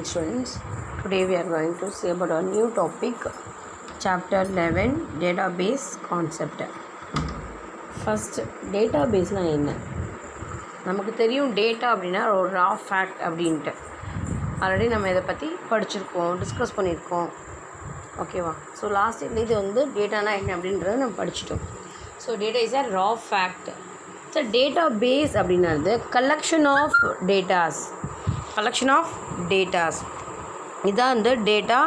morning students. Today we are going to see about a new topic, chapter 11, database concept. First, database na enna நமக்கு தெரியும் data அப்படின்னா ஒரு ரா fact அப்படின்ட்டு already நம்ம இதை பற்றி படிச்சிருக்கோம், டிஸ்கஸ் பண்ணியிருக்கோம். ஓகேவா? ஸோ லாஸ்ட் இது வந்து டேட்டானா என்ன அப்படின்றத நம்ம படிச்சிட்டோம். So data is a raw fact. So database அப்படின்றது கலெக்ஷன் ஆஃப் டேட்டாஸ் இதான் வந்து டேட்டா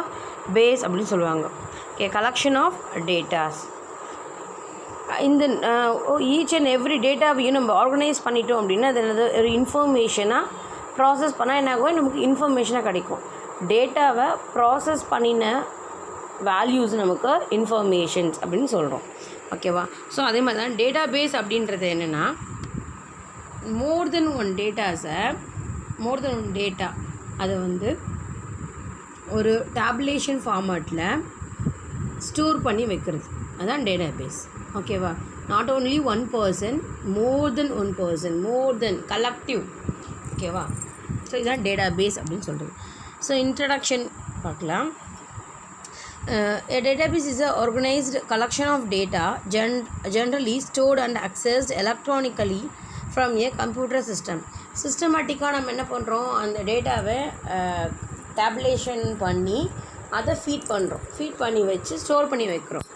பேஸ் அப்படின்னு சொல்லுவாங்க. Okay, collection of datas. இந்த ஈச் அண்ட் எவ்ரி டேட்டாவையும் நம்ம ஆர்கனைஸ் பண்ணிட்டோம் அப்படின்னா அது ஒரு இன்ஃபர்மேஷனாக ப்ராசஸ் பண்ணால் என்ன ஆகும், நமக்கு இன்ஃபர்மேஷனாக கிடைக்கும். டேட்டாவை ப்ராசஸ் பண்ணின வேல்யூஸ் நமக்கு இன்ஃபர்மேஷன்ஸ் அப்படின்னு சொல்கிறோம். ஓகேவா? ஸோ அதே மாதிரி தான் டேட்டா பேஸ் அப்படின்றது என்னென்னா மோர் தென் ஒன் டேட்டா அதை வந்து ஒரு டேபுலேஷன் ஃபார்மேட்டில் ஸ்டோர் பண்ணி வைக்கிறது, அதுதான் டேட்டா பேஸ். ஓகேவா? Not only one person, more then collective. ஓகேவா? ஸோ இதுதான் டேட்டா பேஸ் அப்படின்னு சொல்கிறது. ஸோ இன்ட்ரடக்ஷன் பார்க்கலாம். A database is an organized collection of data generally stored and accessed electronically from a computer system. சிஸ்டமேட்டிக்காக நம்ம என்ன பண்ணுறோம், அந்த டேட்டாவை டேபுலேஷன் பண்ணி அதை ஃபீட் பண்ணி வச்சு ஸ்டோர் பண்ணி வைக்கிறோம்.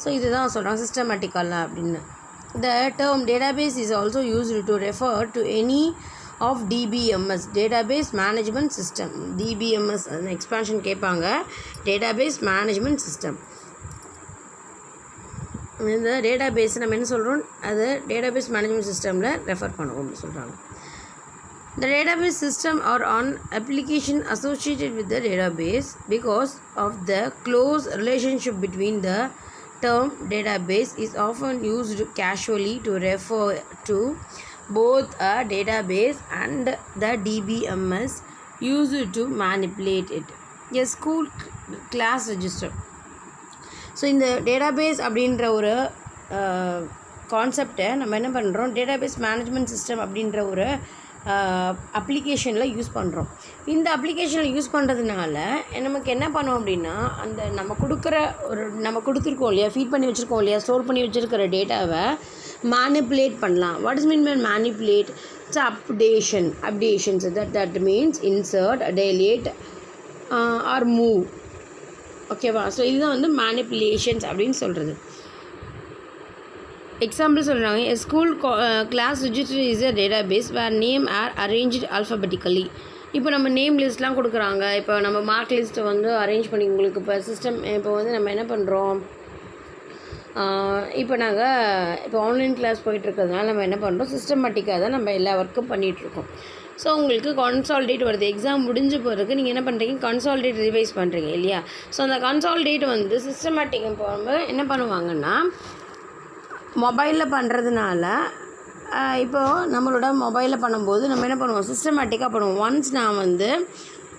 ஸோ இதுதான் சொல்கிறாங்க சிஸ்டமேட்டிக்கெல்லாம் அப்படின்னு. The term database is also used to refer to any of DBMS, database management system. DBMS அந்த எக்ஸ்பான்ஷன் கேட்பாங்க, database management system. இந்த டேட்டாபேஸ் நம்ம என்ன சொல்கிறோம், அது டேட்டாபேஸ் மேனேஜ்மெண்ட் சிஸ்டமில் ரெஃபர் பண்ணுவோம் அப்படின்னு சொல்கிறாங்க. The database system or an application associated with the database because of the close relationship between the term database is often used casually to refer to both a database and the DBMS used to manipulate it. A school class register. So இந்த database அப்படின்ற ஒரு கான்செப்டை நம்ம என்ன பண்ணுறோம், database management system அப்படின்ற ஒரு அப்ளிகேஷனில் யூஸ் பண்ணுறோம். இந்த அப்ளிகேஷனில் யூஸ் பண்ணுறதுனால நமக்கு என்ன பண்ணோம் அப்படின்னா, அந்த நம்ம கொடுத்துருக்கோம் இல்லையா, ஃபீட் பண்ணி வச்சுருக்கோம் இல்லையா, ஸ்டோர் பண்ணி வச்சுருக்கிற டேட்டாவை மேனிப்புலேட் பண்ணலாம். What is mean by manipulate? It's updations. That means insert, delete or move. ஓகேவா? ஸோ இதுதான் வந்து மேனிப்புலேஷன்ஸ் அப்படின்னு சொல்கிறது. எக்ஸாம்பிள் சொல்கிறாங்க, a school class register is a database where name are arranged alphabetically. இப்போ நம்ம நேம் லிஸ்ட்லாம் கொடுக்குறாங்க. இப்போ நம்ம மார்க் லிஸ்ட்டை வந்து அரேஞ்ச் பண்ணி உங்களுக்கு இப்போ சிஸ்டம் இப்போ வந்து நம்ம என்ன பண்ணுறோம், இப்போ ஆன்லைன் கிளாஸ் போயிட்டுருக்கிறதுனால நம்ம என்ன பண்ணுறோம், சிஸ்டமேட்டிக்காக தான் நம்ம எல்லா ஒர்க்கும் பண்ணிகிட்ருக்கோம். ஸோ உங்களுக்கு கன்சால்டேட் வருது, எக்ஸாம் முடிஞ்ச பிறகு நீங்கள் என்ன பண்ணுறீங்க, கன்சால்டேட் ரிவைஸ் பண்ணுறீங்க இல்லையா. ஸோ அந்த கன்சால்டேட் வந்து சிஸ்டமேட்டிக் இப்போ என்ன பண்ணுவாங்கன்னா, மொபைலில் பண்ணுறதுனால இப்போது நம்மளோட மொபைலில் பண்ணும்போது நம்ம என்ன பண்ணுவோம், சிஸ்டமேட்டிக்காக பண்ணுவோம். ஒன்ஸ் நான் வந்து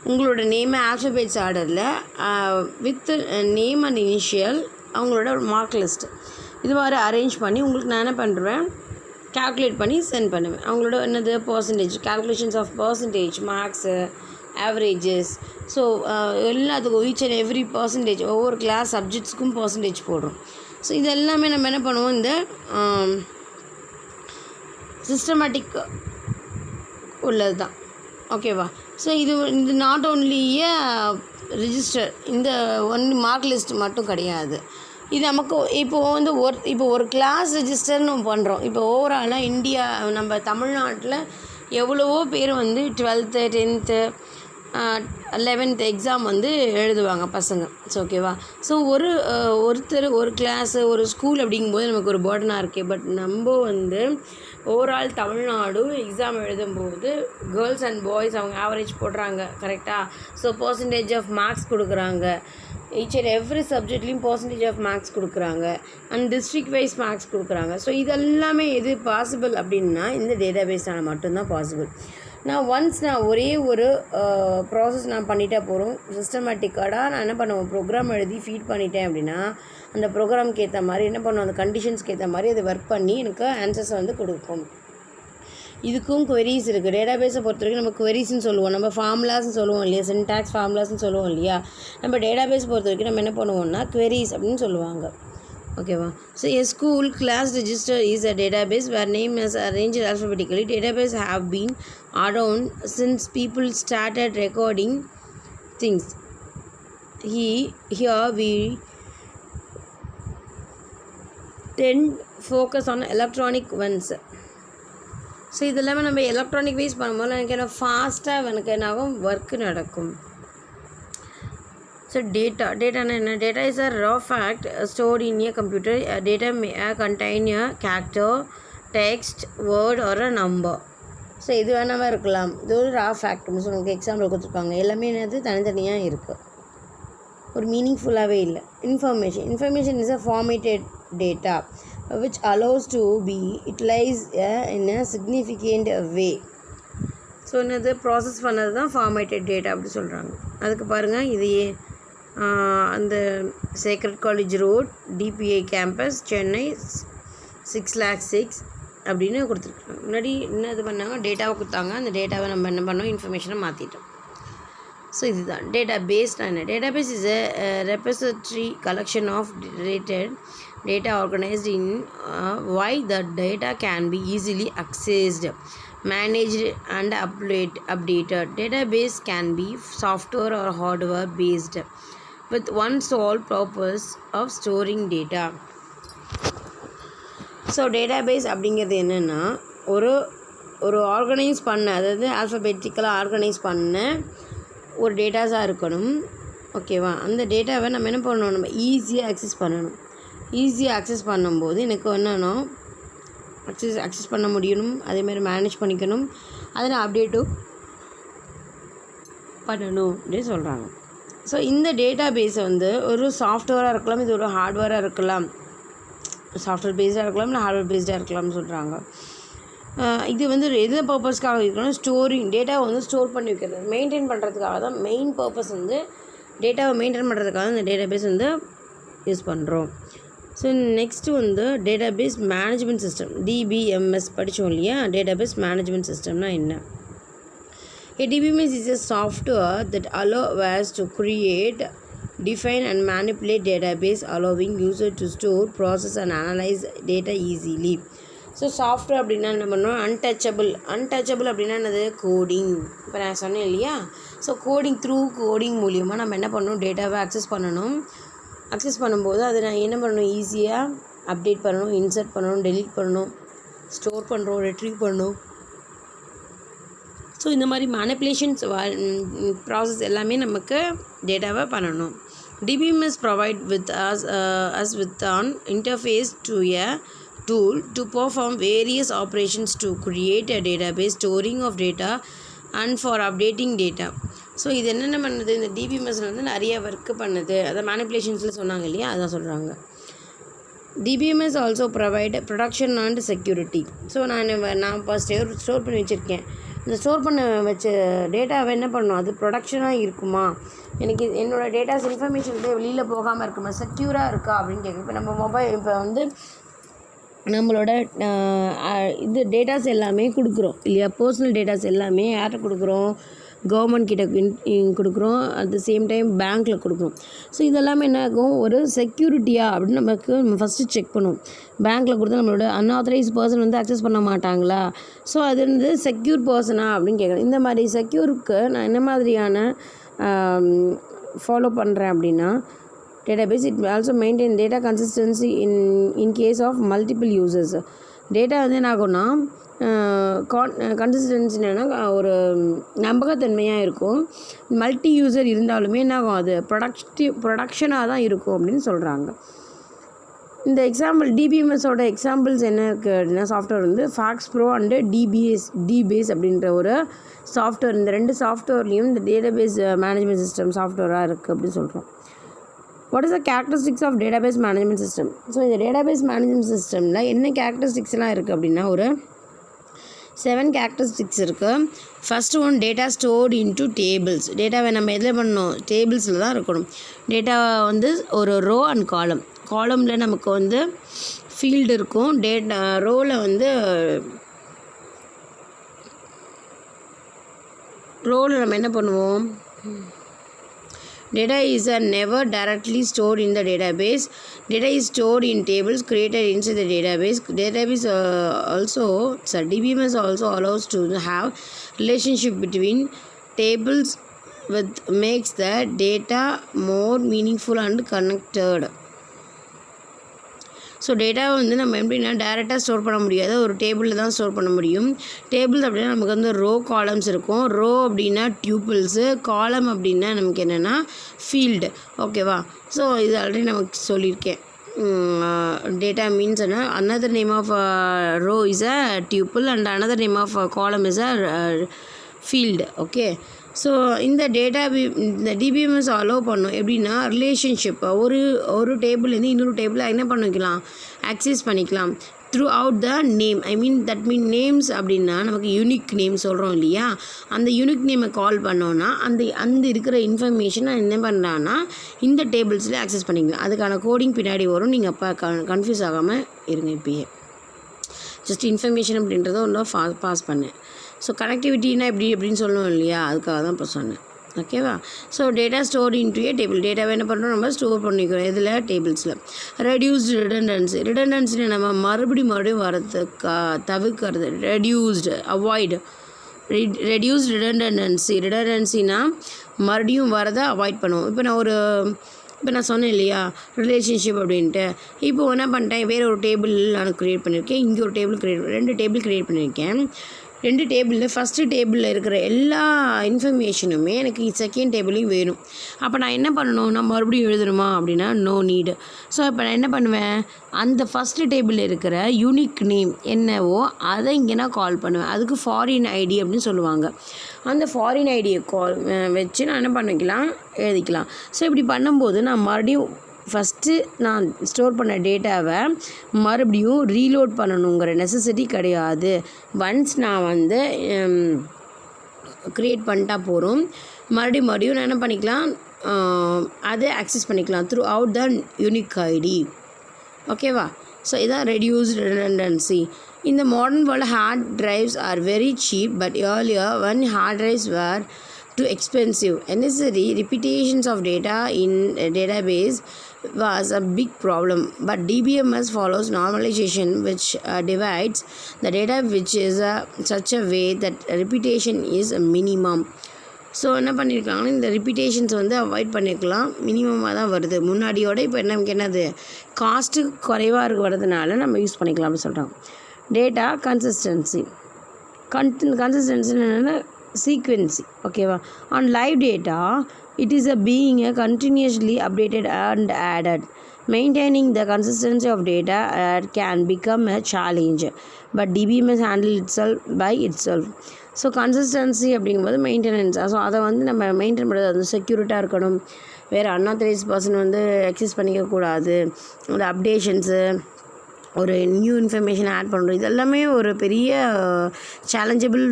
உங்களோட நேமை ஆல்ஃபபெட்ஸ் ஆர்டரில் வித் நேம் அண்ட் இனிஷியல் அவங்களோட ஒரு மார்க் லிஸ்ட்டு இது மாதிரி அரேஞ்ச் பண்ணி உங்களுக்கு நான் என்ன பண்ணுவேன், கால்குலேட் பண்ணி சென்ட் பண்ணுவேன். அவங்களோட என்னது percentage, calculations of percentage, marks, averages. So எல்லாத்துக்கும் ஈச் அண்ட் எவ்ரி பர்சன்டேஜ் ஒவ்வொரு கிளாஸ் சப்ஜெக்ட்ஸுக்கும் பர்சன்டேஜ் போடுறோம். ஸோ இது எல்லாமே நம்ம என்ன பண்ணுவோம், இந்த சிஸ்டமேட்டிக் உள்ளது தான். ஓகேவா? ஸோ இது நாட் ஓன்லியே ரிஜிஸ்டர், இந்த ஒன்லி மார்க் லிஸ்ட் மட்டும் கிடையாது. இது நமக்கு இப்போ ஒரு கிளாஸ் ரெஜிஸ்டர்னு பண்ணுறோம். இப்போ ஓவராலாக இந்தியா, நம்ம தமிழ்நாட்டில் எவ்வளவோ பேர் வந்து 12th 10th 11th எக்ஸாம் வந்து எழுதுவாங்க பசங்க. ஸோ ஓகேவா? ஸோ ஒருத்தர் ஒரு கிளாஸு ஒரு ஸ்கூல் அப்படிங்கும்போது நமக்கு ஒரு பேர்டனாக இருக்குது. பட் நம்ம வந்து ஓவரால் தமிழ்நாடு எக்ஸாம் எழுதும்போது கேர்ள்ஸ் அண்ட் பாய்ஸ் அவங்க ஆவரேஜ் போடுறாங்க, கரெக்டாக. ஸோ பர்சன்டேஜ் ஆஃப் மார்க்ஸ் கொடுக்குறாங்க, each and every சப்ஜெக்ட்லேயும் percentage of marks கொடுக்குறாங்க, அண்ட் டிஸ்ட்ரிக்ட் வைஸ் மார்க்ஸ் கொடுக்குறாங்க. ஸோ இதெல்லாமே எது பாசிபிள் அப்படின்னா இந்த டேட்டாபேஸால் மட்டும்தான் பாசிபிள். ஒன்ஸ் நான் ஒரே ஒரு ப்ராசஸ் நான் பண்ணிட்டே போகிறோம், சிஸ்டமேட்டிக்காக நான் என்ன பண்ணுவேன், ப்ரோக்ராம் எழுதி ஃபீட் பண்ணிட்டேன் அப்படின்னா அந்த ப்ரோக்ராமுக்கு ஏற்ற மாதிரி என்ன பண்ணுவோம், அந்த கண்டிஷன்ஸ்க்கு ஏற்ற மாதிரி அது ஒர்க் பண்ணி எனக்கு ஆன்சர்ஸை வந்து கொடுக்கும். இதுக்கும் queries இருக்குது. டேட்டாபேஸை பொறுத்த வரைக்கும் நம்ம queriesன்னு சொல்லுவோம், நம்ம ஃபார்முலாஸ்ன்னு சொல்லுவோம் இல்லையா, சின்டாக்ஸ் ஃபார்முலாஸ்ன்னு சொல்லுவோம் இல்லையா. நம்ம டேட்டாபேஸ் பொறுத்த வரைக்கும் நம்ம என்ன பண்ணுவோம்னா queries அப்படின்னு சொல்லுவாங்க. ஓகேவா. So a school class register is a database where name is arranged alphabetically. Database have been around since people started recording things. Here we tend focus on electronic ones. So இதெல்லாமே நம்ம electronic wise பண்ணும்போது எனக்கு என்ன ஃபாஸ்ட்டாக எனக்கு என்னாகும் work நடக்கும். So data என்ன? Data is a raw fact stored in a computer. Data may contain a character, text, word or a number. So இது வேணாமல் இருக்கலாம். இது ஒரு ரா ஃபேக்ட்னு சொல்லுவாங்க. எக்ஸாம்பிள் கொடுத்துருக்காங்க. எல்லாமே என்னது தனித்தனியாக இருக்குது, ஒரு மீனிங்ஃபுல்லாகவே இல்லை. Information is a formatted data which allows to be utilized in a significant way. So என்னது ப்ராசஸ் பண்ணது தான் ஃபார்மேட்டட் டேட்டா அப்படி சொல்கிறாங்க. அதுக்கு பாருங்கள், இதையே அந்த sacred college road, DPI campus, Chennai 6,06,000 அப்படின்னு கொடுத்துருக்காங்க. முன்னாடி என்ன இது பண்ணாங்க, டேட்டாவை கொடுத்தாங்க. அந்த டேட்டாவை நம்ம என்ன பண்ணோம், இன்ஃபர்மேஷனை மாற்றிட்டோம். ஸோ இதுதான் டேட்டா பேஸ்னா என்ன. Database is a repository collection of data organized in why the data can be easily accessed, managed and updated. Database can be software or hardware based with one sole purpose of storing data. So database அப்படிங்கிறது என்னென்னா ஒரு organise பண்ண, அதாவது ஆல்ஃபபெட்டிக்கலாக organise பண்ண ஒரு டேட்டாஸாக இருக்கணும். ஓகேவா. அந்த டேட்டாவை நம்ம என்ன பண்ணணும், நம்ம ஈஸியாக அக்சஸ் பண்ணணும். ஈஸியாக அக்சஸ் பண்ணும்போது எனக்கு என்னென்னா அக்சஸ் பண்ண முடியணும், அதேமாதிரி மேனேஜ் பண்ணிக்கணும், அதை நான் அப்டேட்டும் பண்ணணும் அப்படின்னு சொல்கிறாங்க. ஸோ இந்த டேட்டா பேஸை வந்து ஒரு சாஃப்ட்வேராக இருக்கலாம், இது ஒரு ஹார்ட்வேராக இருக்கலாம். சாஃப்ட்வேர் பேஸ்டாக இருக்கலாம், இல்லை ஹார்ட்வேர் பேஸ்டாக இருக்கலாம்னு சொல்கிறாங்க. இது வந்து எது பர்பஸ்க்காக இருக்கணும், ஸ்டோரிங், டேட்டாவை வந்து ஸ்டோர் பண்ணி வைக்கிறது, மெயின்டைன் பண்ணுறதுக்காக தான். மெயின் பர்பஸ் வந்து டேட்டாவை மெயின்டைன் பண்ணுறதுக்காக இந்த டேட்டா பேஸ் வந்து யூஸ் பண்ணுறோம். ஸோ நெக்ஸ்ட்டு வந்து டேட்டாபேஸ் மேனேஜ்மெண்ட் சிஸ்டம், டிபிஎம்எஸ் படித்தோம் இல்லையா. டேட்டாபேஸ் மேனேஜ்மெண்ட் சிஸ்டம்னா என்ன? A DBMS is a software that allows us to create, define and manipulate database, allowing user to store, process and analyze data easily. So software அப்படின்னா என்ன பண்ணோம், untouchable அப்படின்னா என்னது, coding. இப்போ நான் சொன்னேன் இல்லையா. ஸோ கோடிங் மூலியமாக நம்ம என்ன பண்ணணும், டேட்டாவை அக்சஸ் பண்ணணும். அக்சஸ் பண்ணும்போது அதை நான் என்ன பண்ணணும், ஈஸியாக அப்டேட் பண்ணணும், இன்சர்ட் பண்ணணும், டெலீட் பண்ணணும், ஸ்டோர் பண்ணுறோம், ரெட்ரீவ் பண்ணணும். ஸோ இந்த மாதிரி மேனிப்புலேஷன்ஸ் ப்ராசஸ் எல்லாமே நமக்கு டேட்டாவை பண்ணணும். DBMS provide with us with an interface to a tool to perform various operations to create a database, storing of data and for updating data. So இது என்னென்ன பண்ணுது, இந்த டிபிஎம்எஸ்ல வந்து நிறைய ஒர்க்கு பண்ணுது. அதை மேனிப்புலேஷன்ஸில் சொன்னாங்க இல்லையா, அதான் சொல்கிறாங்க. DBMS also provide protection and security. So நான் இப்போ ஸ்டோர் பண்ணி வச்சுருக்கேன். இந்த ஸ்டோர் பண்ண வச்ச டேட்டாவை என்ன பண்ணணும், அது ப்ரொடக்ஷனாக இருக்குமா, எனக்கு என்னோடய டேட்டாஸ் இன்ஃபர்மேஷன் வெளியில் போகாமல் இருக்குமா, செக்யூராக இருக்கா அப்படின்னு கேட்கும். இப்போ நம்ம இப்போ வந்து நம்மளோட இது டேட்டாஸ் எல்லாமே கொடுக்குறோம் இல்லையா. பர்சனல் டேட்டாஸ் எல்லாமே யார்கிட்ட கொடுக்குறோம், கவர்மெண்ட் கிட்ட கொடுக்குறோம், அட் த சேம் டைம் பேங்க்கில் கொடுக்குறோம். ஸோ இதெல்லாமே என்ன ஆகும், ஒரு செக்யூரிட்டியா அப்படின்னு நம்ம ஃபஸ்ட்டு செக் பண்ணுவோம். பேங்க்கில் கொடுத்தா நம்மளோட அன்ஆத்தரைஸ் பர்சன் வந்து அக்சஸ் பண்ண மாட்டாங்களா, ஸோ அது வந்து செக்யூர் பர்சனா அப்படின்னு கேட்குறேன். இந்த மாதிரி செக்யூருக்கு நான் என்ன மாதிரியான ஃபாலோ பண்ணுறேன் அப்படின்னா, database it also maintain data consistency in case of multiple users. Data வந்து என்ன ஆகும்னா கன்சிஸ்டன்சினா ஒரு நம்பகத்தன்மையாக இருக்கும். மல்டி யூசர் இருந்தாலுமே என்ன ஆகும், அது ப்ரொடக்ஷனாக தான் இருக்கும் அப்படின்னு சொல்கிறாங்க. இந்த எக்ஸாம்பிள் டிபிஎம்எஸோட எக்ஸாம்பிள்ஸ் என்ன இருக்குது அப்படின்னா, சாஃப்ட்வேர் வந்து ஃபாக்ஸ் ப்ரோ அண்டு டிபேஸ் அப்படின்ற ஒரு சாஃப்ட்வேர். இந்த ரெண்டு சாஃப்ட்வேர்லேயும் இந்த டேட்டாபேஸ் மேனேஜ்மெண்ட் சிஸ்டம் சாஃப்ட்வேராக இருக்குது அப்படின்னு சொல்கிறோம். What is the characteristics of database management system? So இந்த டேட்டாபேஸ் மேனேஜ்மெண்ட் சிஸ்டமில் என்ன கேரக்டரிஸ்டிக்ஸ்லாம் இருக்குது அப்படின்னா, ஒரு 7 கேரக்டரிஸ்டிக்ஸ் இருக்குது. First one, data stored into tables. டேட்டாவை நம்ம எதில் பண்ணணும், டேபிள்ஸில் தான் இருக்கணும். டேட்டா வந்து ஒரு ரோ அண்ட் காலமில் நமக்கு வந்து ஃபீல்டு இருக்கும். ரோவில் வந்து ரோவில் நம்ம என்ன பண்ணுவோம், data is never directly stored in the database. Data is stored in tables created inside the database. Database DBMS also allows to have relationship between tables with makes the data more meaningful and connected. So டேட்டாவை வந்து நம்ம எப்படின்னா டேரெக்டாக store பண்ண முடியாது, ஒரு டேபிளில் தான் ஸ்டோர் பண்ண முடியும். டேபிள்ஸ் அப்படின்னா நமக்கு வந்து ரோ காலம்ஸ் இருக்கும். ரோ அப்படின்னா டியூப்பிள்ஸு, காலம் அப்படின்னா நமக்கு என்னென்னா ஃபீல்டு. ஓகேவா? ஸோ இது ஆல்ரெடி நமக்கு சொல்லியிருக்கேன். டேட்டா மீன்ஸ் என்ன, another name of row is a tuple and another name of column is a field. Okay, so இந்த இந்த டிபிஎம்எஸ் அலோவ் பண்ணும் எப்படின்னா ரிலேஷன்ஷிப் ஒரு டேபிள்லேருந்து இன்னொரு டேபிளில் என்ன பண்ணிக்கலாம், ஆக்சஸ் பண்ணிக்கலாம் throughout the name. That mean names அப்படின்னா நமக்கு யூனிக் நேம் சொல்கிறோம் இல்லையா, அந்த யூனிக் நேமை கால் பண்ணோன்னா அந்த இருக்கிற இன்ஃபர்மேஷனை என்ன பண்ணுறான்னா இந்த டேபிள்ஸில் ஆக்சஸ் பண்ணிக்கலாம். அதுக்கான கோடிங் பின்னாடி வரும், நீங்கள் அப்போ கன்ஃபியூஸ் ஆகாமல் இருங்க. இப்போயே ஜஸ்ட் இன்ஃபர்மேஷன் அப்படின்றத ஒன்றும் பாஸ் பண்ணேன். ஸோ கனெக்டிவிட்டினா எப்படின்னு சொல்லணும் இல்லையா, அதுக்காக தான் இப்போ சொன்னேன். ஓகேவா? ஸோ டேட்டா ஸ்டோர் இன்டு ஏ டேபிள். டேட்டாவை என்ன பண்ணுறோம், நம்ம ஸ்டோர் பண்ணிக்கிறோம் இதில் டேபிள்ஸில். ரெடியூஸ்டு ரிடண்டன்சி நம்ம மறுபடியும் வரதுக்கு தவிர்க்கிறது. அவாய்டு ரெடியூஸ்டு ரிடண்டன்சினா மறுபடியும் வரதை அவாய்ட் பண்ணுவோம். இப்போ நான் சொன்னேன் இல்லையா ரிலேஷன்ஷிப் அப்படின்ட்டு. இப்போ என்ன பண்ணிட்டேன், வேறு ஒரு டேபிள் நான் க்ரியேட் பண்ணியிருக்கேன், இங்கே ஒரு டேபிள் 2 டேபிள் க்ரியேட் பண்ணியிருக்கேன். 2 டேபிளில் ஃபஸ்ட்டு டேபிளில் இருக்கிற எல்லா இன்ஃபர்மேஷனுமே எனக்கு செகண்ட் டேபிளையும் வேணும். அப்போ நான் என்ன பண்ணணும், நான் மறுபடியும் எழுதணுமா அப்படின்னா நோ நீடு. ஸோ இப்போ நான் என்ன பண்ணுவேன், அந்த ஃபஸ்ட்டு டேபிளில் இருக்கிற யூனிக் நேம் என்னவோ அதை இங்கே நான் கால் பண்ணுவேன். அதுக்கு ஃபாரின் ஐடி அப்படின்னு சொல்லுவாங்க. அந்த ஃபாரின் ஐடியை வச்சு நான் என்ன பண்ணிக்கலாம், எழுதிக்கலாம். ஸோ இப்படி பண்ணும்போது நான் மறுபடியும் ஃபஸ்ட்டு நான் ஸ்டோர் பண்ண டேட்டாவை மறுபடியும் ரீலோட் பண்ணணுங்கிற நெசசிட்டி கிடையாது. ஒன்ஸ் நான் வந்து க்ரியேட் பண்ணிட்டா போகிறோம், மறுபடியும் நான் என்ன பண்ணிக்கலாம், அதை ஆக்சஸ் பண்ணிக்கலாம் throughout the unique ID. ஓகேவா? ஸோ இதான் reduced redundancy. In the modern world, hard drives are very cheap, but earlier when hard drives were too expensive, unnecessary repetitions of data in a database was a big problem. But DBMS follows normalization, which divides the data which is such a way that repetition is a minimum. So என்ன பண்ணியிருக்காங்கன்னா இந்த repetitions வந்து avoid பண்ணியிருக்கலாம், மினிமமாக தான் வருது முன்னாடியோட. இப்போ நமக்கு என்னது, காஸ்ட்டு குறைவாக வரதுனால நம்ம யூஸ் பண்ணிக்கலாம் அப்படின்னு சொல்கிறாங்க. டேட்டா கன்சிஸ்டன்சி என்னென்னா சீக்வென்சி. ஓகேவா? On live data it is being continuously updated and added. Maintaining the consistency of data can become a challenge, but DBMS handle itself by itself. So consistency அப்படிங்கும்போது maintenance. So அதை வந்து நம்ம maintain பண்ணுறது அது செக்யூரிட்டாக இருக்கணும். வேறு அன்ஆத்தரைஸ் பர்சன் வந்து excess பண்ணிக்கக்கூடாது. அந்த அப்டேஷன்ஸு, ஒரு நியூ இன்ஃபர்மேஷன் ஆட் பண்ணுறது, இதெல்லாமே ஒரு பெரிய சேலஞ்சபிள்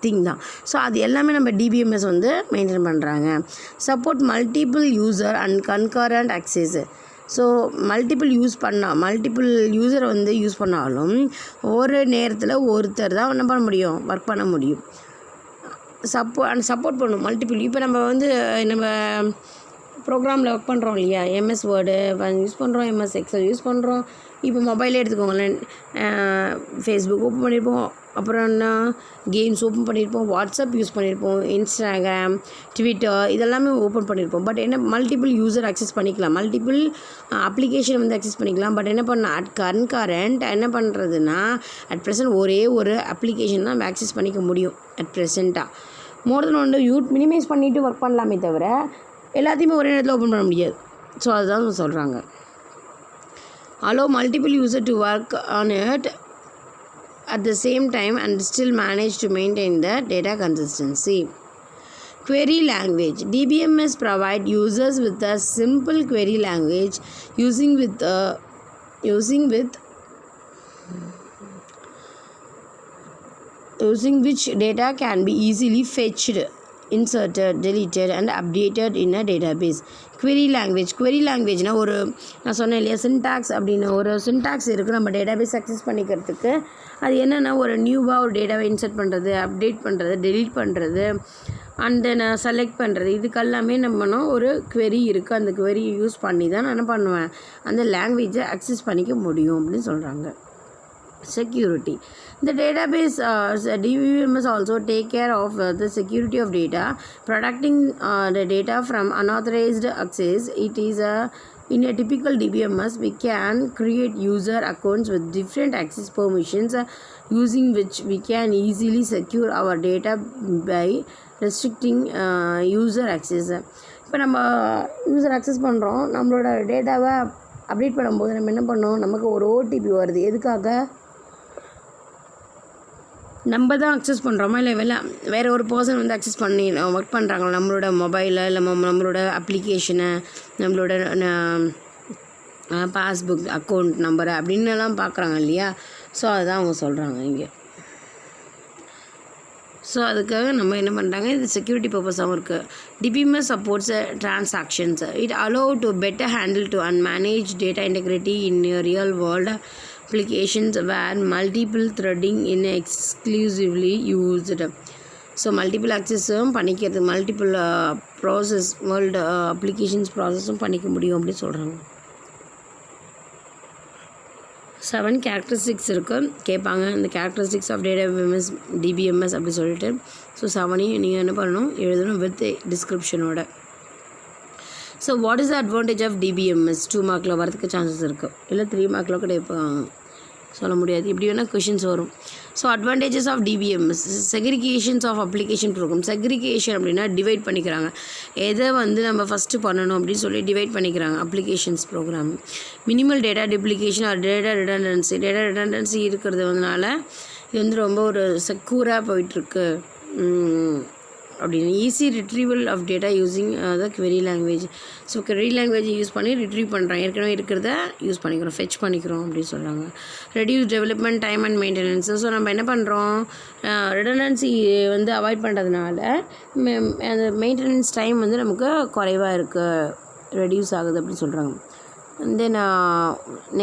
திங் தான். ஸோ அது எல்லாமே நம்ம டிபிஎம்எஸ் வந்து மெயின்டைன் பண்ணுறாங்க. Support multiple user and concurrent access. So multiple யூஸரை வந்து யூஸ் பண்ணாலும் ஒரு நேரத்தில் ஒருத்தர் தான் என்ன பண்ண முடியும், ஒர்க் பண்ண முடியும். சப்போர்ட் பண்ணணும் மல்டிபிள். இப்போ நம்ம வந்து நம்ம ப்ரோக்ராமில் ஒர்க் பண்ணுறோம் இல்லையா, எம்எஸ் வேர்டு யூஸ் பண்ணுறோம், எம்எஸ் எக்ஸல் யூஸ் பண்ணுறோம். இப்போ மொபைலே எடுத்துக்கோங்களேன், ஃபேஸ்புக் ஓப்பன் பண்ணியிருப்போம், அப்புறம் என்ன கேம்ஸ் ஓப்பன் பண்ணியிருப்போம், வாட்ஸ்அப் யூஸ் பண்ணியிருப்போம், இன்ஸ்டாகிராம், ட்விட்டர் இதெல்லாமே ஓப்பன் பண்ணியிருப்போம். பட் என்ன மல்டிபிள் யூசர் அக்சஸ் பண்ணிக்கலாம், மல்டிபிள் அப்ளிகேஷன் வந்து அக்சஸ் பண்ணிக்கலாம். பட் என்ன பண்ண கரண்ட் என்ன பண்ணுறதுன்னா அட் ப்ரெசென்ட் ஒரே ஒரு அப்ளிகேஷன் தான் ஆக்சஸ் பண்ணிக்க முடியும் அட் ப்ரெசென்ட்டாக. மோர் தென் ஒன்று மினிமைஸ் பண்ணிவிட்டு ஒர்க் பண்ணலாமே தவிர எல்லாத்தையுமே ஒரே நேரத்தில் ஓப்பன் பண்ண முடியாது. ஸோ அதுதான் சொல்கிறாங்க. allow multiple user to work on it at the same time and still manage to maintain the data consistency. Query language. DBMS provide users with a simple query language using which data can be easily fetched inserted, deleted and updated in a database. Query languageனா ஒரு நான் சொன்னேன் இல்லையா syntax அப்படின்னு ஒரு syntax இருக்குது நம்ம database access பண்ணிக்கிறதுக்கு. அது என்னென்னா ஒரு நியூவாக ஒரு டேட்டாவை இன்சர்ட் பண்ணுறது, அப்டேட் பண்ணுறது, டெலீட் பண்ணுறது அண்ட் தென் செலக்ட் பண்ணுறது, இதுக்கெல்லாமே நம்ம ஒரு query இருக்குது. அந்த query யூஸ் பண்ணி தான் நான் என்ன பண்ணுவேன், அந்த லாங்குவேஜை அக்சஸ் பண்ணிக்க முடியும் அப்படின்னு சொல்கிறாங்க. Security. The database DBMS also take care of the security of data, protecting the data from unauthorized access. It is in a typical DBMS we can create user accounts with different access permissions, using which we can easily secure our data by restricting user access. இப்போ நம்ம user access பண்ணுறோம், நம்மளோட டேட்டாவை update பண்ணும்போது நம்ம என்ன பண்ணோம், நமக்கு ஒரு ஓடிபி வருது. எதுக்காக, நம்ம தான் அக்சஸ் பண்ணுறோமா இல்லை வேறு ஒரு பர்சன் வந்து அக்சஸ் பண்ணி ஒர்க் பண்ணுறாங்களா நம்மளோட மொபைலில், இல்லை நம்மளோட அப்ளிகேஷனை, நம்மளோட பாஸ்புக் அக்கௌண்ட் நம்பரை அப்படின்னுலாம் பார்க்குறாங்க இல்லையா. ஸோ அதுதான் அவங்க சொல்கிறாங்க இங்கே. ஸோ அதுக்காக நம்ம என்ன பண்ணுறாங்க, இது செக்யூரிட்டி பர்பஸாகவும் இருக்குது. DBMS supports transactions. It allow to better handle to and manage data integrity in real world applications where multiple threading is exclusively used. So multiple அக்சஸும் பண்ணிக்கிறது, மல்டிபிள் ப்ராசஸ் வேர்ல்டு அப்ளிகேஷன்ஸ் ப்ராசஸும் பண்ணிக்க முடியும் அப்படின்னு சொல்கிறாங்க. 7 கேரக்டரிஸ்டிக்ஸ் இருக்குது கேட்பாங்க, இந்த கேரக்டரிஸ்டிக்ஸ் ஆஃப் DBMS அப்படி சொல்லிட்டு. ஸோ 7ஐயும் நீங்கள் என்ன பண்ணணும், எழுதணும் வித் டிஸ்கிரிப்ஷனோட. So what is the advantage of DBMS? 2 மார்க்கில் வரதுக்கு சான்சஸ் இருக்குது, இல்லை 3 மார்க்கில் கூட இப்போ சொல்ல முடியாது, இப்படி வேணால் கொஷின்ஸ் வரும். So advantages of DBMS, segregations of application program. Segregation அப்படின்னா டிவைட் பண்ணிக்கிறாங்க, எதை வந்து நம்ம ஃபஸ்ட்டு பண்ணணும் அப்படின்னு சொல்லி டிவைட் பண்ணிக்கிறாங்க applications program. Minimal data duplication or data redundancy இருக்கிறதுனால இது வந்து ரொம்ப ஒரு செக்யூராக போயிட்டுருக்கு அப்படின்னு. Easy retrieval of data using the query language. So query language use பண்ணி ரிட்ரீவ் பண்ணுறாங்க, ஏற்கனவே இருக்கிறத யூஸ் பண்ணிக்கிறோம், ஃபெச் பண்ணிக்கிறோம் அப்படின்னு சொல்கிறாங்க. Reduce development time and maintenance. So நம்ம என்ன பண்ணுறோம், ரிடண்டன்சி வந்து அவாய்ட் பண்ணுறதுனால அந்த மெயின்டெனன்ஸ் டைம் வந்து நமக்கு குறைவாக இருக்குது, ரெடியூஸ் ஆகுது அப்படின்னு சொல்கிறாங்க. தென்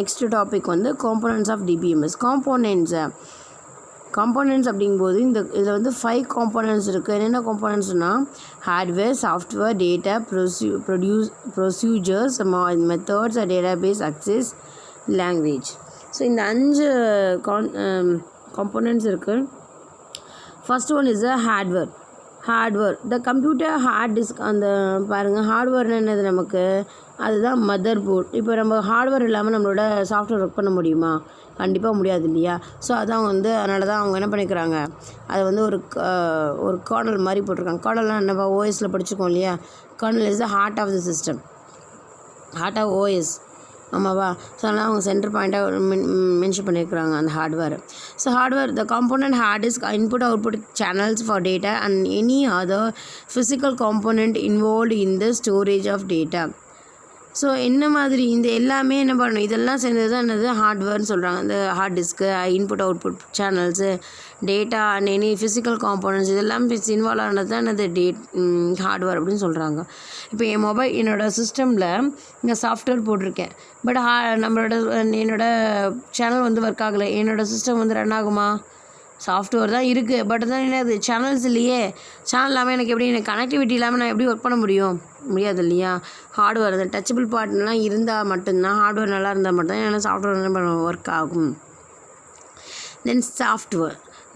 நெக்ஸ்ட் டாபிக் வந்து காம்போனன்ட்ஸ் ஆஃப் DBMS. காம்போனன்ட்ஸ் அப்படிங்கும்போது இதில் வந்து 5 காம்போனன்ட்ஸ் இருக்குது. என்னென்ன காம்போனன்ட்ஸ்னால் hardware, software, data, procedures, methods, database access, language. So இந்த 5 காம்போனன்ட்ஸ் இருக்குது. First one is hardware. The computer hard disk. அந்த பாருங்கள், ஹார்ட்வேர்னு என்னது நமக்கு, அதுதான் மதர் போர்ட். இப்போ நம்ம ஹார்ட்வேர் இல்லாமல் நம்மளோட சாஃப்ட்வேர் ஒர்க் பண்ண முடியுமா? கண்டிப்பாக முடியாது இல்லையா. ஸோ அதான் வந்து அதனால தான் அவங்க என்ன பண்ணிக்கிறாங்க, அதை வந்து ஒரு கர்னல் மாதிரி போட்டிருக்காங்க. கர்னல்லாம் என்னப்பா ஓஎஸில் படிச்சுக்கோம் இல்லையா. Kernel is the heart of the system, heart of OS, ஆமாவா. ஸோ அதனால் அவங்க சென்டர் பாயிண்ட்டாக மென்ஷன் பண்ணியிருக்கிறாங்க அந்த hardware. So hardware, the component hard disk, input output channels for data and any other physical component involved in the storage of data. So என்ன மாதிரி இந்த எல்லாமே என்ன பண்ணணும், இதெல்லாம் சேர்ந்தது தான் என்னது ஹார்ட்வேர்னு சொல்கிறாங்க. இந்த hard disk, input output channels, data and any physical components இதெல்லாம் இன்வால்வ் ஆனது தான் என்னது ஹார்ட்வேர் அப்படின்னு சொல்கிறாங்க. இப்போ என்னோடய சிஸ்டமில் இங்கே சாஃப்ட்வேர் போட்டிருக்கேன், பட் என்னோடய சேனல் வந்து ஒர்க் ஆகலை, என்னோடய சிஸ்டம் வந்து ரன் ஆகுமா? சாஃப்ட்வேர் தான் இருக்குது, பட் தான் என்னது சேனல்ஸ் இல்லையே. சேனல் இல்லாமல் எனக்கு கனெக்டிவிட்டி இல்லாமல் நான் எப்படி ஒர்க் பண்ண முடியாது இல்லையா. ஹார்ட்வேர் அந்த டச்சபிள் பார்ட்லாம் இருந்தால் மட்டும்தான், ஹார்ட்வேர் நல்லா இருந்தால் மட்டும்தான் ஏன்னா சாஃப்ட்வேர் என்ன ஒர்க் ஆகும். தென் software,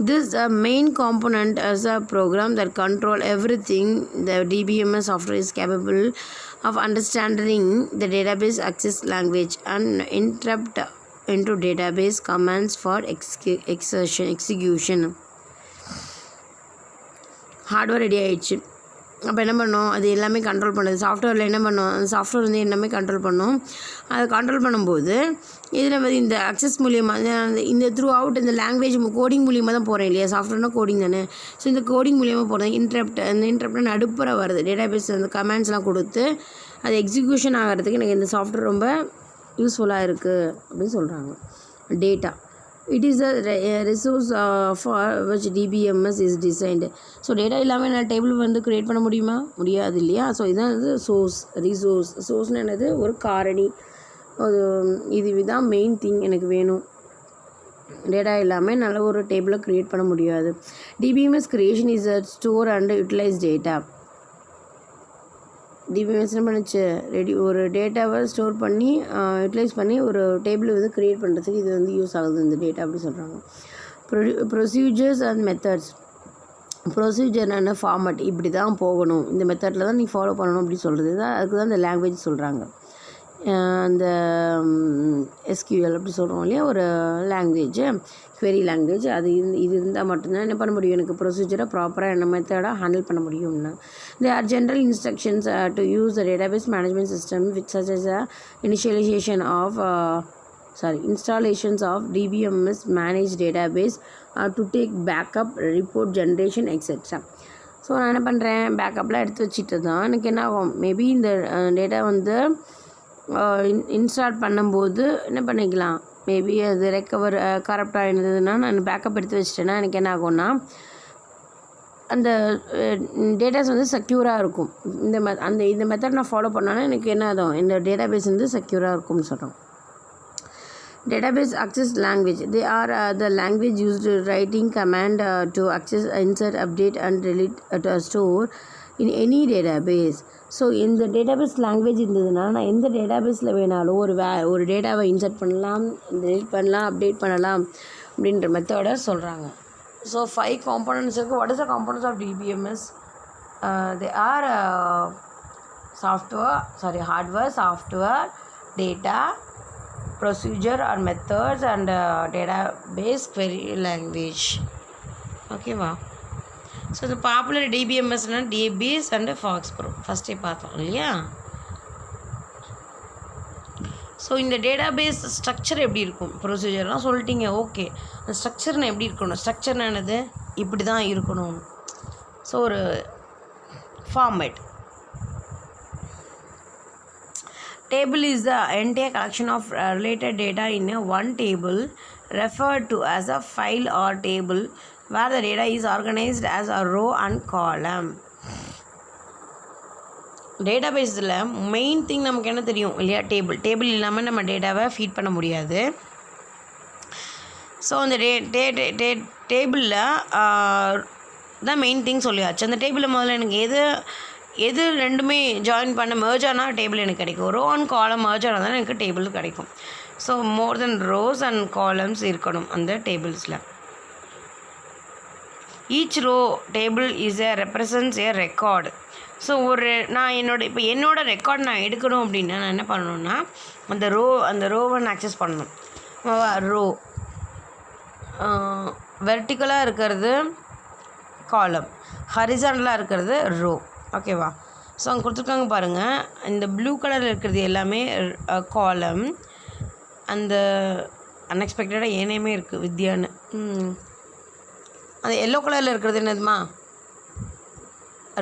this main component is a program that control everything. The DBMS software is capable of understanding the database access language and interrupt into database commands for execution. Hardware ready ஆகிடுச்சு, அப்போ என்ன பண்ணோம், அது எல்லாமே control பண்ணுது. சாஃப்ட்வேரில் என்ன பண்ணோம், அந்த சாஃப்ட்வேர் வந்து எல்லாமே கண்ட்ரோல் பண்ணோம். அதை கண்ட்ரோல் பண்ணும்போது இதில் வந்து இந்த அக்சஸ் மூலியமாக இந்த த்ரூ அவுட் இந்த லாங்குவேஜ் கோடிங் மூலியமாக தான் போகிறேன் இல்லையா. சாஃப்ட்வேர்னால் கோடிங் தானே. ஸோ இந்த கோடிங் மூலியமாக போகிறேன். அந்த இன்டரப்ட் நடுப்புற வருது, டேட்டாபேஸ் அந்த கமெண்ட்ஸ்லாம் கொடுத்து அது எக்ஸிக்யூஷன் ஆகிறதுக்கு எனக்கு இந்த சாஃப்ட்வேர் ரொம்ப யூஸ்ஃபுல்லாக இருக்குது அப்படின்னு சொல்கிறாங்க. Data It is a resource for which DBMS is designed. So data இல்லாமல் நான் டேபிள் வந்து க்ரியேட் பண்ண முடியுமா? முடியாது இல்லையா? ஸோ இதுதான் வந்து ரிசோர்ஸ்னு என்னது? ஒரு காரணி. அது இதுதான் மெயின் திங் எனக்கு வேணும். டேட்டா இல்லாமல் நல்ல ஒரு டேபிளை க்ரியேட் பண்ண முடியாது. DBMS creation is a store and utilise data. DBMS என்ன பண்ணுச்சு? ஒரு டேட்டாவை ஸ்டோர் பண்ணி யூட்டிலைஸ் பண்ணி ஒரு டேபிள் வந்து க்ரியேட் பண்ணுறதுக்கு இது வந்து யூஸ் ஆகுது இந்த டேட்டா அப்படி சொல்கிறாங்க. Procedures and methods. ப்ரொசீஜர் என்ன? ஃபார்மட் இப்படி தான் போகணும், இந்த மெத்தடில் தான் நீ ஃபாலோ பண்ணணும் அப்படி சொல்கிறது தான். அதுக்கு தான் இந்த லாங்குவேஜ் சொல்கிறாங்க. அந்த எஸ்கியூஎல் அப்படி சொல்கிறோம் இல்லையா, ஒரு லாங்குவேஜ், query லாங்குவேஜ். அது இது இருந்தால் மட்டும்தான் என்ன பண்ண முடியும், எனக்கு ப்ரொசீஜரை ப்ராப்பராக என்ன மெத்தடாக ஹேண்டில் பண்ண முடியும்னா. There are general instructions to use the database management system which such as installations of DBMS managed database to take backup, report generation, etc. So நான் என்ன பண்ணுறேன், பேக்கப்லாம் எடுத்து வச்சுட்டு தான் எனக்கு என்ன ஆகும், மேபி இந்த டேட்டா வந்து இன்ஸ்டால் பண்ணும்போது என்ன பண்ணிக்கலாம், மேபி அது ரெக்கவர் கரப்டாக இருந்ததுன்னா நான் பேக்கப் எடுத்து வச்சிட்டேன்னா எனக்கு என்ன ஆகும்னா அந்த டேட்டாஸ் வந்து செக்யூராக இருக்கும். இந்த மெத்தட் நான் ஃபாலோ பண்ணோன்னா எனக்கு என்ன ஆகும், இந்த டேட்டாபேஸ் வந்து செக்யூராக இருக்கும்னு சொல்கிறோம். Database access language. They are the language used writing command to access, insert, update and delete store in any database. So இந்த டேட்டாபேஸ் லாங்குவேஜ் இருந்ததுன்னா நான் எந்த டேட்டாபேஸில் வேணாலும் ஒரு டேட்டாவை இன்சர்ட் பண்ணலாம், டெலிட் பண்ணலாம், அப்டேட் பண்ணலாம் அப்படின்ற மெத்தடை சொல்கிறாங்க. ஸோ 5 காம்போனன்ட்ஸ் இருக்குது. What is the components of DBMS? They are hardware, software, data, procedure or methods and database query language. Okay va. So the popular DBMS na DBase and FoxPro first பார்த்தோம் இல்லையா. So இந்த database structure எப்படி இருக்கும், ப்ரொசீஜர்லாம் சொல்லிட்டீங்க, okay. அந்த ஸ்ட்ரக்சர்னு எப்படி இருக்கணும், ஸ்ட்ரக்சர்னு என்னது, இப்படி தான் இருக்கணும். ஸோ ஒரு format. Table is the entire collection of related data in one table referred to as a file or table where the data is organized as a row and column. டேட்டாபேஸில் main thing நமக்கு என்ன தெரியும் இல்லையா, table இல்லாமல் நம்ம டேட்டாவை feet பண்ண முடியாது. ஸோ அந்த டேபிளில் தான் மெயின் திங் சொல்லியாச்சு. அந்த டேபிளில் முதல்ல எனக்கு எது ரெண்டுமே ஜாயின் பண்ண மெர்ஜ் ஆனால் டேபிள் எனக்கு கிடைக்கும். ரோ அண்ட் காலம் மெர்ஜ் ஆனால் தான் எனக்கு டேபிள் கிடைக்கும். So more then rows and columns இருக்கணும் அந்த டேபிள்ஸில். Each row table is represents a record. ஸோ நான் என்னோட ரெக்கார்ட் நான் எடுக்கணும் அப்படின்னா நான் என்ன பண்ணணுன்னா அந்த ரோவை நான் ஆக்சஸ் பண்ணணும். ரோ வெர்டிக்கலாக இருக்கிறது காலம், ஹரிசாண்டலாக இருக்கிறது ரோ. ஓகேவா. ஸோ அங்கே கொடுத்துருக்காங்க பாருங்கள், இந்த ப்ளூ கலரில் இருக்கிறது எல்லாமே காலம். அந்த அன்எக்ஸ்பெக்டடாக ஏனையுமே இருக்குது வித்யான்னு. அந்த எல்லோ கலரில் இருக்கிறது என்னதுமா,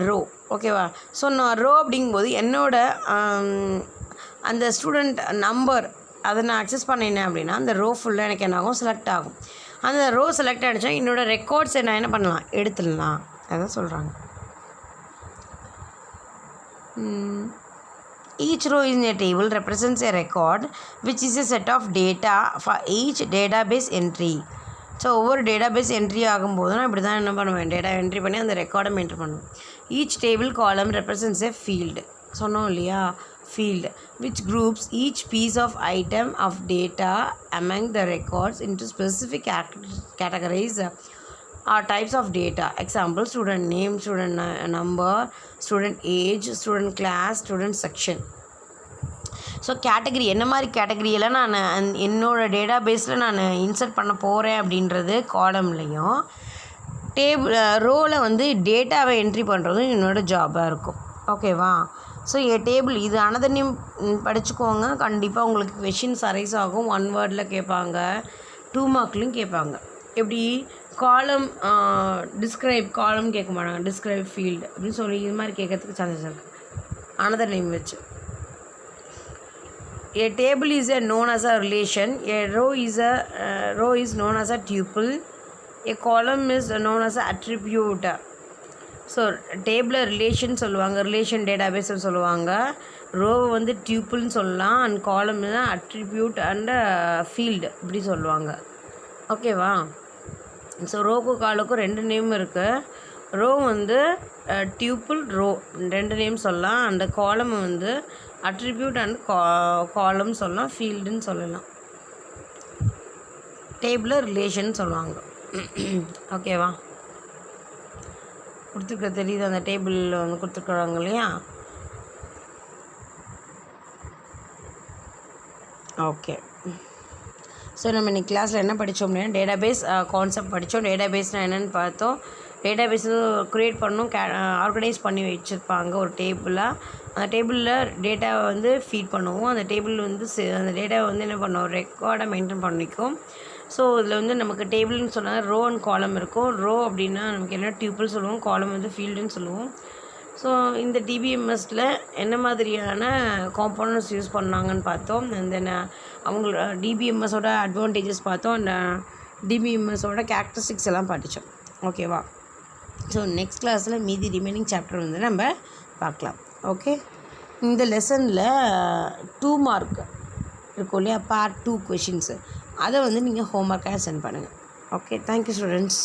ரோ. ஓகேவா. ஸோ நான் ரோ அப்படிங்கும்போது என்னோட அந்த ஸ்டூடெண்ட் நம்பர் அதை நான் அக்சஸ் பண்ணினேன் அப்படின்னா அந்த ரோ ஃபுல்லாக எனக்கு என்ன ஆகும், செலக்ட் ஆகும். அந்த ரோ செலக்ட் ஆகிடுச்சா என்னோடய ரெக்கார்ட்ஸை நான் என்ன பண்ணலாம், எடுத்துடலாம். அதான் சொல்கிறாங்க. Each row in a table represents a record which is a set of data for each database entry. So ஒவ்வொரு டேட்டாபேஸ் என்ட்ரி ஆகும்போது நான் இப்படி தான் என்ன பண்ணுவேன், டேட்டா என்ட்ரி பண்ணி அந்த ரெக்கார்டை மெயின்டைன் பண்ணுவேன். ஈச் டேபிள் காலம் ரெப்ரசன்ட்ஸ் எ ஃபீல்டு. சொன்னோம் இல்லையா, field which groups each piece of item of data among the records into specific categories or types of data. Example, student name, student number, student age, student class, student section. So category என்ன மாதிரி கேட்டகரியெல்லாம் நான் என்னோடய டேட்டாபேஸில் நான் insert பண்ண போகிறேன் அப்படின்றது காலம்லேயும், ரோவில் வந்து டேட்டாவை என்ட்ரி பண்ணுறதும் என்னோடய ஜாபாக இருக்கும். ஓகேவா. ஸோ டேபிள் இது அனதனையும் படிச்சுக்கோங்க. கண்டிப்பாக உங்களுக்கு கொஷின்ஸ் அரைஸ் ஆகும். 1 வேர்டில் கேட்பாங்க, 2 மார்க்லையும் கேட்பாங்க. எப்படி காலம் டிஸ்கிரைப் காலம் கேட்க மாட்டாங்க, டிஸ்கிரைப் ஃபீல்டு அப்படின்னு சொல்லி இது மாதிரி கேட்கறதுக்கு சான்சஸ் இருக்குது அனதர் நேம் வச்சு. A table is known as a relation. A row is known as a tuple. A column is known as an attribute. So டேபிளை ரிலேஷன் சொல்லுவாங்க, ரிலேஷன் டேட்டாபேஸ்ன்னு சொல்லுவாங்க. ரோவை வந்து டியூப்புள்னு சொல்லலாம், அண்ட் காலம்னா அட்ரிபியூட் அண்ட் ஃபீல்டு இப்படி சொல்லுவாங்க. ஓகேவா? ஸோ ரோக்கு காலுக்கும் 2 நேம் இருக்குது. ரோ வந்து டியூப்புள் ரோ 2 நேம் சொல்லலாம். அந்த காலம் வந்து அட்ரிபியூட் அண்ட் காலம் சொல்லலாம், ஃபீல்டுன்னு சொல்லலாம். டேபிளை ரிலேஷன் சொல்லுவாங்க. ஓகேவா? கொடுத்துருக்க தெரியுது, அந்த டேபிளில் வந்து கொடுத்துருக்குறாங்க இல்லையா? ஓகே. ஸோ நம்ம இன்றைக்கி கிளாஸில் என்ன படித்தோம் அப்படின்னா டேட்டாபேஸ் கான்செப்ட் படித்தோம். டேட்டாபேஸ்னால் என்னென்னு பார்த்தோம். டேட்டாபேஸ் க்ரியேட் பண்ணணும், ஆர்கனைஸ் பண்ணி வச்சுருப்பாங்க ஒரு டேபிளாக. அந்த டேபிளில் டேட்டாவை வந்து ஃபீட் பண்ணுவோம். அந்த டேபிள் வந்து அந்த டேட்டாவை வந்து என்ன பண்ணுவோம், ரெக்கார்டை மெயின்டைன் பண்ணிக்கும். ஸோ இதில் வந்து நமக்கு டேபிள்னு சொன்னால் ரோ அண்ட் காலம் இருக்கும். ரோ அப்படின்னா நமக்கு என்ன டியூப்பிள் சொல்லுவோம், காலம் வந்து ஃபீல்டுன்னு சொல்லுவோம். ஸோ இந்த டிபிஎம்எஸில் என்ன மாதிரியான காம்போனன்ட்ஸ் யூஸ் பண்ணாங்கன்னு பார்த்தோம். அந்த அவங்களோட டிபிஎம்எஸோட அட்வான்டேஜஸ் பார்த்தோம், அந்த டிபிஎம்எஸோட கேரக்டரிஸ்டிக்ஸ் எல்லாம் படித்தோம். ஓகேவா? ஸோ நெக்ஸ்ட் கிளாஸில் மீதி ரிமைனிங் சாப்டர் வந்து நம்ம பார்க்கலாம். ஓகே. இந்த லெசனில் 2 மார்க் இருக்கும் இல்லையா, பார்ட் 2 கொஷின்ஸு, அதை வந்து நீங்கள் ஹோம்ஒர்க்காக சென்ட் பண்ணுங்கள். Okay, thank you students.